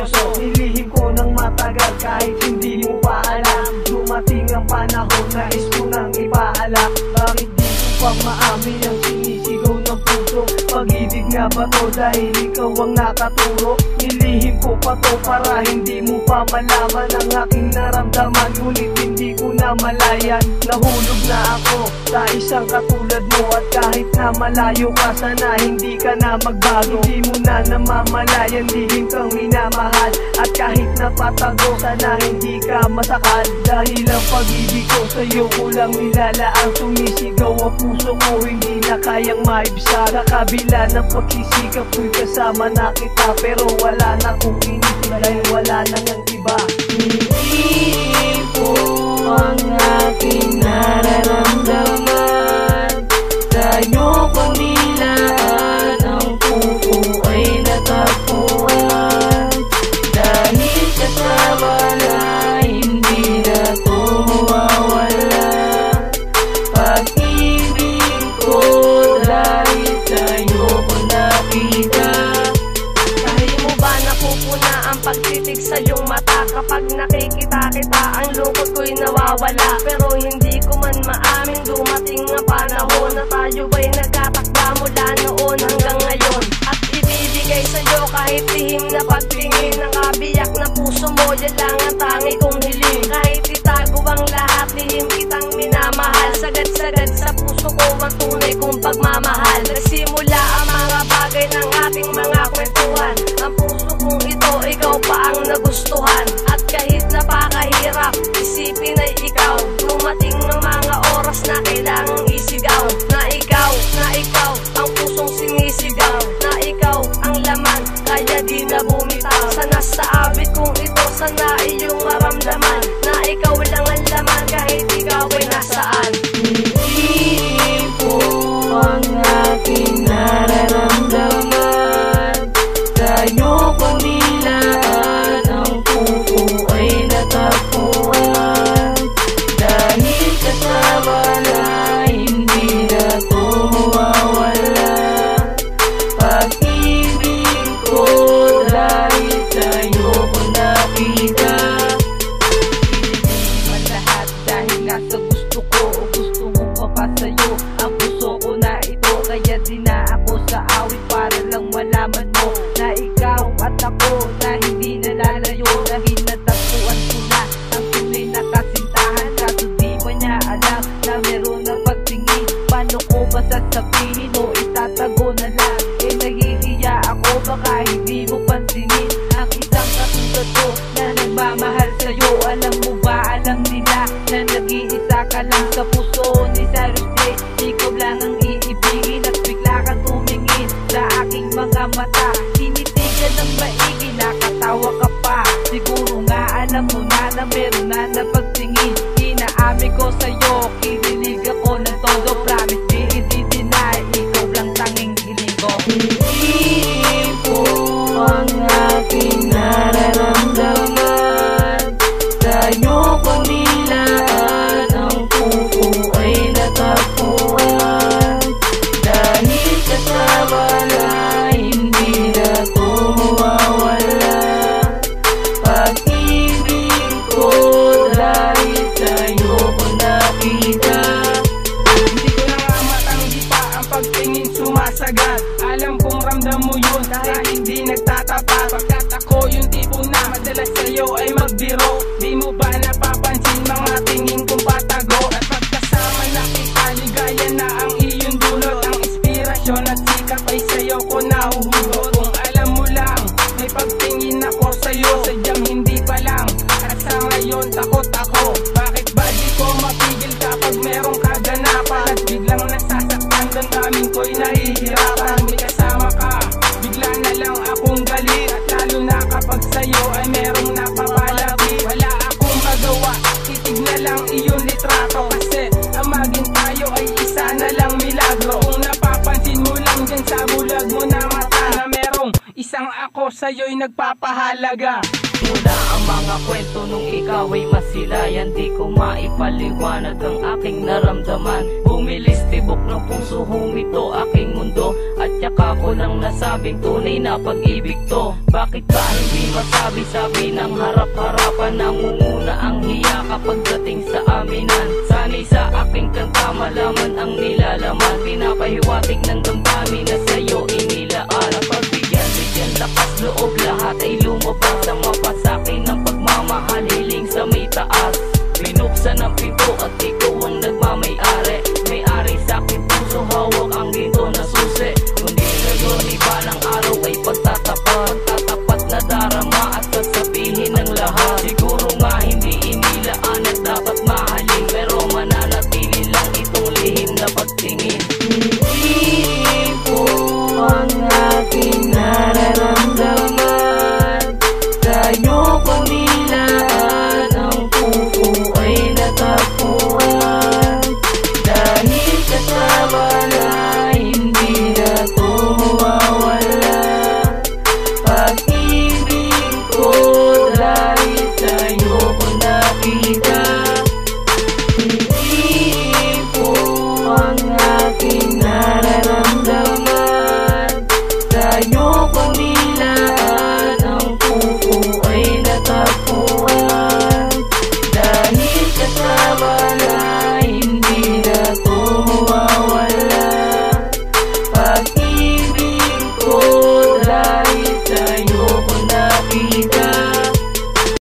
seryoso. Nilihim ko ng matagal kahit hindi mo pa alam. Dumating ang panahon, nais ko nang ipaalam. Bakit di ko pa maamin ang sinisigaw ng puso? Pag-ibig nga ba to dahil ikaw ang nakaturo? Nilihim ko pa to para hindi mo pa malaman ang aking naramdaman, ngunit hindi ko na malayan. Nahulog na ako sa isang katulad mo, at kahit na malayo ka, sana hindi ka na magbago. Hindi mo na namamalayan, lihim kang minamahal, at kahit napatago, sana hindi ka masakal. Dahil ang pag-ibig ko sa'yo ko lang nilalaan, sumisigaw ang puso ko, hindi na kayang maibsa. Sa kabila ng pagsisikap ko'y kasama na kita, pero wala na kong initin dahil wala na ngang iba. Hindi po ang aking nararamdaman, sa'yo kong nilaan, ang puso ay natagpuan. Dahil kasama na, hindi na to mawawala. Pag-ibig ko dahil sa'yo ko nakita. Kahit mo ba napupuna ang pagtitig sa iyong mata? Kapag nakikita kita, ang lungkot ko'y nawawala. Pero hindi ko man maamin, dumating ang panahon na tayo ba'y nagkatakda mula noon hanggang ngayon. At ibibigay sa'yo kahit lihim na pagtingin ng kabiyak na puso mo, yan lang ang tangi kong hiling. Kahit itago ang lahat, lihim kitang minamahal. Sagad-sagad sa puso ko ang tunay kong pagmamahal. Nagsimula ang mga bagay ng ating mga kwentuhan, ang puso kong ito, ikaw pa ang nagustuhan. At kahit napakahirap isipin ay ikaw, dumating ang mga oras na kailangang isigaw. Na ikaw ang pusong sinisigaw, na ikaw ang laman, kaya di na bumitaw. Sana sa abit kong ito, sana iyong maramdaman, na ikaw lang ang laman kahit ikaw ay nasaan. Hindi po ang aking nararamdaman, sa'yo kong nilaan, ang puso ay natagpuan. Dahil kasama na, hindi na to mawawala. Pag-ibig ko dahil sa'yo ko nakita. Hindi man lahat dahil nasa gusto ko o gusto mo pa pa sa'yo ang puso ko na ito. Kaya di na ako sa awit para lang malaman mo na ikaw at ako na hindi nalalayo. Dahil natagpuan ko na ang tunay na kasintahan, kaso di pa niya alam na meron na pagtingin. Paano ko ba sasabihin o itatago na lang? Eh nahihiya ako, baka hindi mo pansinin ang isang katulad ko na nagmamahal sa'yo. Alam mo ba, alam nila na nag-iisa ka lang sa puso ni Cyrus J. Ikaw lang ang iibigin at bigla kang tumingin sa aking mga mata. Tinitigan ng maigi, nakatawa ka pa. Siguro nga alam mo na na meron na napagtingin. Inaamin ko sa'yo, kinilig ako ng todo. Promise, di i-deny, ikaw lang tanging hiling ko. Hindi po ang aking nararamdaman, sa'yo kong nilaan, ang puso ay natagpuan. Dahil kasama na, hindi na to mawawala. Pag-ibig ko dahil sa'yo ko nakita. Hindi ko na nga matanggi pa ang pagtingin sumasagat. Alam kong ramdam mo yun kahit hindi nagtatapat. Pagkat ako yung tipo na madalas sa'yo ay magbiro. Di mo ba napapansin mga tingin kong patago? At pagkasama na kita, ligaya na ang iyong dulot. Ang inspirasyon at sikap ay sa'yo ko nahuhulot. Kung alam mo lang, may pagtingin ako sa'yo, sadyang hindi pa lang. At sa ngayon takot ako, bakit ba di ko mapigil kapag merong kaganapan? At biglang nasasaktan, damdamin ko'y nahihirapan. May kasama ka, bigla na lang akong galit. At lalo na kapag sa'yo ay merong napapalapit. Wala akong magawa, titig na lang iyong litrato. Kasi ang maging tayo ay isa na lang milagro. Kung napapansin mo lang dyan sa bulag mo na mata, na merong isang ako sa'yo'y nagpapahalaga. Mula ang mga mga kwento nung ikaw ay masilayan. Di ko maipaliwanag ang aking naramdaman. Bumilis tibok ng puso, humito aking mundo. At saka ko lang nasabing tunay na pag-ibig to. Bakit ba hindi masabi-sabi ng harap-harapan? Nangunguna ang hiya kapag dating sa aminan. Sana'y sa aking kanta malaman ang nilalaman. Pinapahiwatig ng damdamin na sa'yo inilaan. Pagbigyan lakas loob, lahat ay lumabas. Ang mapasakin ng pagmamahal, hiling sa may taas. Binuksan ang pinto at ikaw ang nagmamay-ari. May-ari sa aking puso, hawak ang ginto na susi. Kundi ngayon iba ng araw ay pagtatapat. Tatapat na darama at sasabihin ng lahat. Siguro nga hindi inilaan at dapat mahalin, pero mananatili lang itong lihim na pagtingin. Hindi po ang aking nararamdaman. Sa'yo ko